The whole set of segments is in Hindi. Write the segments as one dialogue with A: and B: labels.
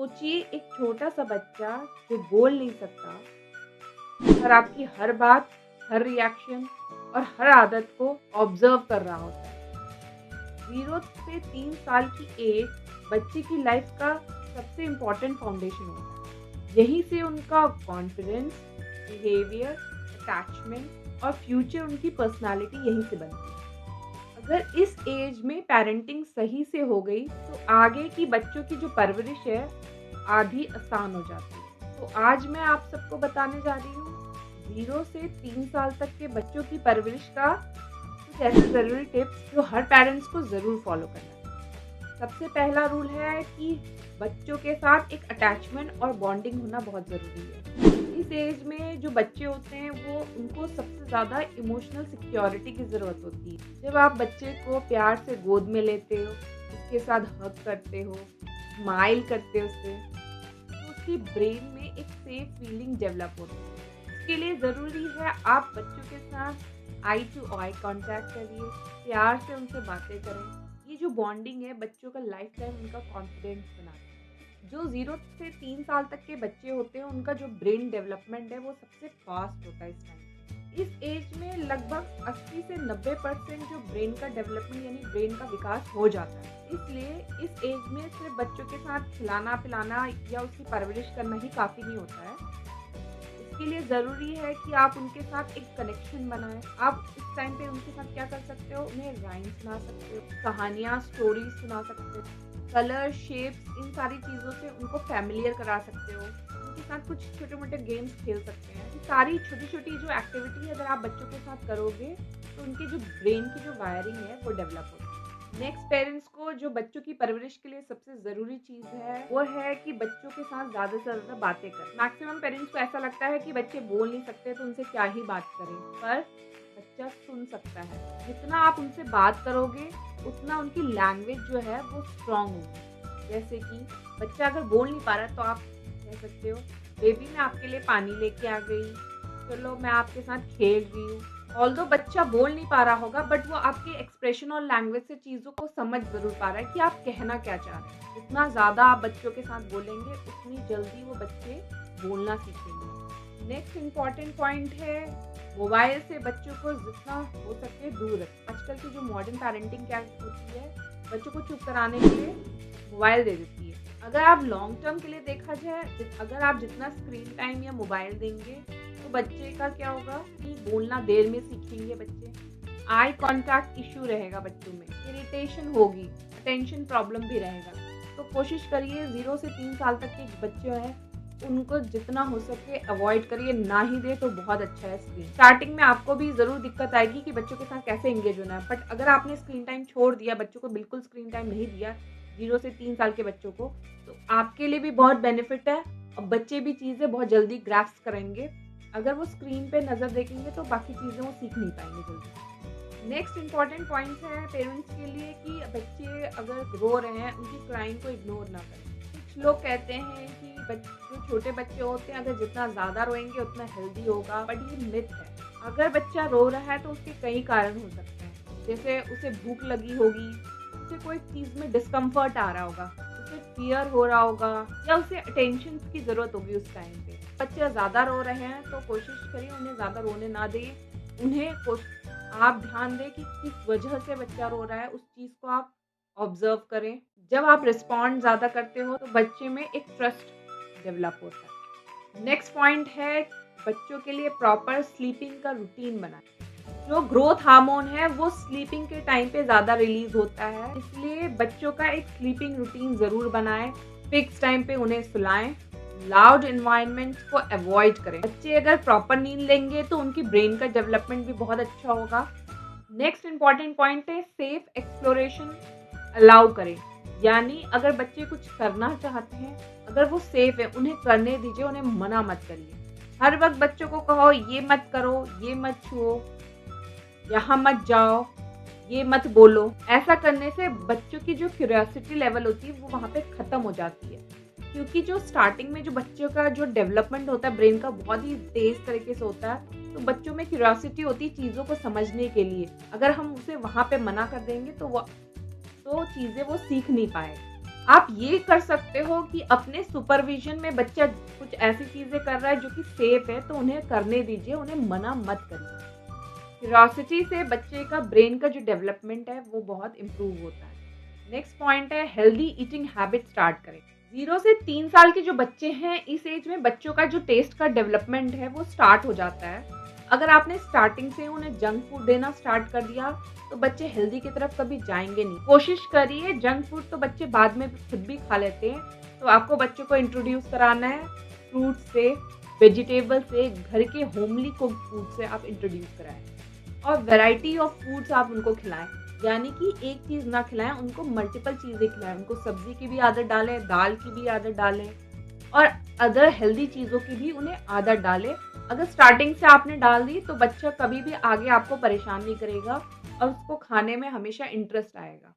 A: सोचिए एक छोटा सा बच्चा जो बोल नहीं सकता और आपकी हर बात, हर रिएक्शन और हर आदत को ऑब्जर्व कर रहा होता है। 0 से 3 साल की एज बच्चे की लाइफ का सबसे इम्पोर्टेंट फाउंडेशन होता है। यहीं से उनका कॉन्फिडेंस, बिहेवियर, अटैचमेंट और फ्यूचर उनकी पर्सनालिटी यहीं से बनती है। अगर इस एज में पेरेंटिंग सही से हो गई तो आगे की बच्चों की जो परवरिश है आधी आसान हो जाती है। तो आज मैं आप सबको बताने जा रही हूँ 0 से 3 साल तक के बच्चों की परवरिश का कुछ ऐसे ज़रूरी टिप्स जो हर पेरेंट्स को ज़रूर फॉलो करना है। सबसे पहला रूल है कि बच्चों के साथ एक अटैचमेंट और बॉन्डिंग होना बहुत ज़रूरी है। इस एज में जो बच्चे होते हैं वो उनको सबसे ज़्यादा इमोशनल सिक्योरिटी की ज़रूरत होती है। जब आप बच्चे को प्यार से गोद में लेते हो, उसके साथ हग करते हो, स्माइल करते हो उससे, तो उसकी ब्रेन में एक सेफ फीलिंग डेवलप होती है। इसके लिए ज़रूरी है आप बच्चों के साथ आई टू आई कांटेक्ट करिए, प्यार से उनसे बातें करें। ये जो बॉन्डिंग है बच्चों का लाइफ टाइम उनका कॉन्फिडेंस बनाता है। जो 0 से 3 साल तक के बच्चे होते हैं उनका जो ब्रेन डेवलपमेंट है वो सबसे फास्ट होता है इस टाइम। इस एज में लगभग 80 से 90% जो ब्रेन का डेवलपमेंट यानी ब्रेन का विकास हो जाता है। इसलिए इस एज में सिर्फ बच्चों के साथ खिलाना पिलाना या उसकी परवरिश करना ही काफ़ी नहीं होता है। इसके लिए ज़रूरी है कि आप उनके साथ एक कनेक्शन बनाएं। आप इस टाइम पे उनके साथ क्या कर सकते हो, उन्हें राइम सुना सकते हो, कहानियाँ, स्टोरीज सुना सकते हो, कलर, शेप्स, इन सारी चीज़ों से उनको फैमिलियर करा सकते हो। उनके साथ कुछ छोटे-मोटे गेम्स खेल सकते हैं। ये सारी छोटी-छोटी जो एक्टिविटी अगर आप बच्चों के साथ करोगे तो उनके जो ब्रेन की जो वायरिंग है वो डेवलप होगी। नेक्स्ट पेरेंट्स को जो बच्चों की परवरिश के लिए सबसे ज़रूरी चीज़ है वो है कि बच्चों के साथ ज़्यादा से ज़्यादा बातें करें। मैक्सिमम पेरेंट्स को ऐसा लगता है कि बच्चे बोल नहीं सकते तो उनसे क्या ही बात करें, पर बच्चा सुन सकता है। जितना आप उनसे बात करोगे उतना उनकी लैंग्वेज जो है वो स्ट्रांग होगी। जैसे कि बच्चा अगर बोल नहीं पा रहा तो आप कह सकते हो, बेबी मैं आपके लिए पानी लेके आ गई, चलो मैं आपके साथ खेल रही हूँ। ऑल्दो बच्चा बोल नहीं पा रहा होगा बट वो आपके एक्सप्रेशन और लैंग्वेज से चीज़ों को समझ ज़रूर पा रहा है कि आप कहना क्या चाह रहे हैं। जितना ज़्यादा आप बच्चों के साथ बोलेंगे उतनी जल्दी वो बच्चे बोलना सीखेंगे। नेक्स्ट इम्पॉर्टेंट पॉइंट है मोबाइल से बच्चों को जितना हो सके दूर रखें। आजकल की जो मॉडर्न पेरेंटिंग क्या होती है, बच्चों को चुप कराने के लिए मोबाइल दे देती है। अगर आप लॉन्ग टर्म के लिए देखा जाए, अगर आप जितना स्क्रीन टाइम या मोबाइल देंगे तो बच्चे का क्या होगा कि बोलना देर में सीखेंगे बच्चे, आई कांटेक्ट इशू रहेगा बच्चों में, इरिटेशन होगी, अटेंशन प्रॉब्लम भी रहेगा। तो कोशिश करिए 0 से 3 साल तक के बच्चे हैं उनको जितना हो सके अवॉइड करिए, ना ही दे तो बहुत अच्छा है स्क्रीन। स्टार्टिंग में आपको भी ज़रूर दिक्कत आएगी कि बच्चों के साथ कैसे एंगेज होना है, बट अगर आपने स्क्रीन टाइम छोड़ दिया, बच्चों को बिल्कुल स्क्रीन टाइम नहीं दिया 0 से 3 साल के बच्चों को, तो आपके लिए भी बहुत बेनिफिट है और बच्चे भी चीज़ें बहुत जल्दी ग्रास्प करेंगे। अगर वो स्क्रीन पे नज़र देखेंगे तो बाकी चीज़ें वो सीख नहीं पाएंगे जल्दी। नेक्स्ट इम्पॉर्टेंट पॉइंट्स हैं पेरेंट्स के लिए कि बच्चे अगर रो रहे हैं उनकी क्राइंग को इग्नोर ना करें। कुछ लोग कहते हैं कि जो छोटे बच्चे होते हैं अगर जितना ज़्यादा रोएंगे उतना हेल्दी होगा, बट ये मिथ है। अगर बच्चा रो रहा है तो उसके कई कारण हो सकते हैं, जैसे उसे भूख लगी होगी, उसे कोई चीज़ में डिस्कम्फर्ट आ रहा होगा, उसे फियर हो रहा होगा या उसे अटेंशन की ज़रूरत होगी उस टाइम पे। बच्चे ज़्यादा रो रहे हैं तो कोशिश करिए उन्हें ज़्यादा रोने ना दें। आप ध्यान दें कि किस वजह से बच्चा रो रहा है, उस चीज़ को आप ऑब्जर्व करें। जब आप रिस्पॉन्ड ज़्यादा करते हो तो बच्चे में एक ट्रस्ट डेवलप होता है। नेक्स्ट पॉइंट है बच्चों के लिए प्रॉपर स्लीपिंग का रूटीन बनाएं। जो ग्रोथ हार्मोन है वो स्लीपिंग के टाइम पे ज़्यादा रिलीज होता है, इसलिए बच्चों का एक स्लीपिंग रूटीन ज़रूर बनाएं। फिक्स टाइम पे उन्हें सुलाएं। लाउड एनवायरनमेंट को अवॉइड करें। बच्चे अगर प्रॉपर नींद लेंगे तो उनकी ब्रेन का डेवलपमेंट भी बहुत अच्छा होगा। नेक्स्ट इम्पॉर्टेंट पॉइंट है सेफ एक्सप्लोरेशन अलाउ करें, यानी अगर बच्चे कुछ करना चाहते हैं, अगर वो सेफ है उन्हें करने दीजिए, उन्हें मना मत करिए। हर वक्त बच्चों को कहो ये मत करो, ये मत छुओ, यहाँ मत जाओ, ये मत बोलो। ऐसा करने से बच्चों की जो क्यूरियोसिटी लेवल होती है वो वहाँ पे ख़त्म हो जाती है, क्योंकि जो स्टार्टिंग में जो बच्चों का जो डेवलपमेंट होता है ब्रेन का बहुत ही तेज़ तरीके से होता है, तो बच्चों में क्यूरियोसिटी होती है चीज़ों को समझने के लिए। अगर हम उसे वहाँ पे मना कर देंगे तो चीज़ें वो सीख नहीं पाएगा। आप ये कर सकते हो कि अपने सुपरविजन में बच्चा कुछ ऐसी चीज़ें कर रहा है जो कि सेफ है, तो उन्हें करने दीजिए, उन्हें मना मत करिए। क्यूरियोसिटी से बच्चे का ब्रेन का जो डेवलपमेंट है वो बहुत इम्प्रूव होता है। नेक्स्ट पॉइंट है हेल्दी ईटिंग हैबिट स्टार्ट करें। 0 से 3 साल के जो बच्चे हैं, इस एज में बच्चों का जो टेस्ट का डेवलपमेंट है वो स्टार्ट हो जाता है। अगर आपने स्टार्टिंग से उन्हें जंक फूड देना स्टार्ट कर दिया तो बच्चे हेल्दी की तरफ कभी जाएंगे नहीं। कोशिश करिए, जंक फूड तो बच्चे बाद में खुद भी खा लेते हैं, तो आपको बच्चों को इंट्रोड्यूस कराना है फ्रूट से, वेजिटेबल से, घर के होमली कुक्ड फूड से आप इंट्रोड्यूस कराएं और वैरायटी ऑफ फूड्स आप उनको खिलाएं। यानी कि एक चीज़ ना खिलाएं, उनको मल्टीपल चीज़ें खिलाएं। उनको सब्जी की भी आदत डालें, दाल की भी आदत डालें और अदर हेल्दी चीज़ों की भी उन्हें आदत डालें। अगर स्टार्टिंग से आपने डाल दी तो बच्चा कभी भी आगे आपको परेशान नहीं करेगा और उसको खाने में हमेशा इंटरेस्ट आएगा।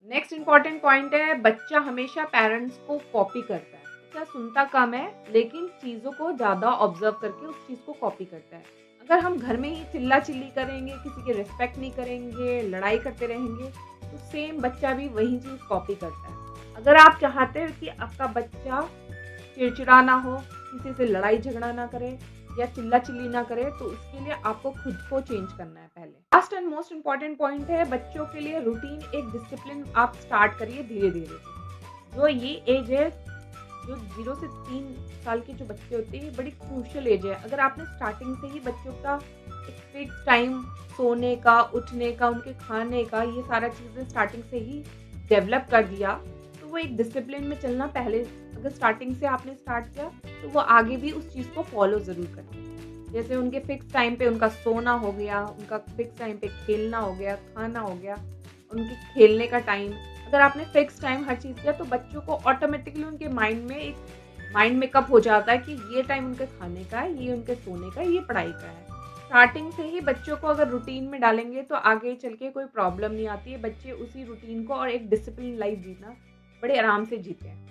A: नेक्स्ट इम्पॉर्टेंट पॉइंट है, बच्चा हमेशा पेरेंट्स को कॉपी करता है। बच्चा सुनता कम है लेकिन चीज़ों को ज़्यादा ऑब्जर्व करके उस चीज़ को कॉपी करता है। अगर हम घर में ही चिल्ला चिल्ली करेंगे, किसी की रिस्पेक्ट नहीं करेंगे, लड़ाई करते रहेंगे, तो सेम बच्चा भी वही चीज़ कॉपी करता है। अगर आप चाहते हैं कि आपका बच्चा चिड़चिड़ा ना हो, किसी से लड़ाई झगड़ा ना करे या चिल्ला चिल्ली ना करे, तो उसके लिए आपको खुद को चेंज करना है पहले। Last and most important point है, बच्चों के लिए रूटीन, एक डिसिप्लिन आप स्टार्ट करिए धीरे धीरे। जो ये एज है, जो 0 से 3 साल के जो बच्चे होते हैं, ये बड़ी क्रूशियल एज है। अगर आपने स्टार्टिंग से ही बच्चों का एक फिक्स टाइम सोने का, उठने का, उनके खाने का, ये सारा चीज़ें स्टार्टिंग से ही डेवलप कर दिया, तो वो एक डिसिप्लिन में चलना पहले अगर स्टार्टिंग से आपने स्टार्ट किया तो वो आगे भी उस चीज़ को फॉलो ज़रूर करेंगे। जैसे उनके फिक्स टाइम पे उनका सोना हो गया, उनका फिक्स टाइम पे खेलना हो गया, खाना हो गया, उनके खेलने का टाइम, अगर आपने फिक्स टाइम हर चीज़ किया तो बच्चों को ऑटोमेटिकली उनके माइंड मेकअप हो जाता है कि ये टाइम उनके खाने का है, ये उनके सोने का है, ये पढ़ाई का है। स्टार्टिंग से ही बच्चों को अगर रूटीन में डालेंगे तो आगे चल के कोई प्रॉब्लम नहीं आती है। बच्चे उसी रूटीन को और एक डिसिप्लिन लाइफ जीना बड़े आराम से जीते हैं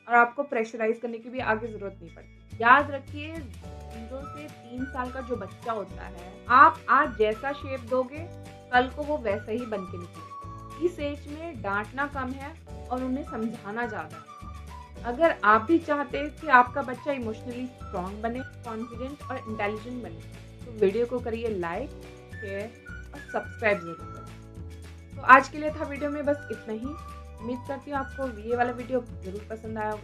A: और आपको प्रेशराइज़ करने की भी आगे ज़रूरत नहीं पड़ती। याद रखिए, 0 से 3 साल का जो बच्चा होता है, आप आज जैसा शेप दोगे, कल को वो वैसा ही बन के निकलेगा। इस एज में डाँटना कम है और उन्हें समझाना ज़्यादा है। अगर आप भी चाहते हैं कि आपका बच्चा इमोशनली स्ट्रॉन्ग बने, कॉन्फिडेंट और इंटेलिजेंट बने, तो वीडियो को करिए लाइक, शेयर और सब्सक्राइब ज़रूर करें। तो आज के लिए था वीडियो में बस इतना ही। उम्मीद करती हूँ आपको ये वाला वीडियो ज़रूर पसंद आया होगा।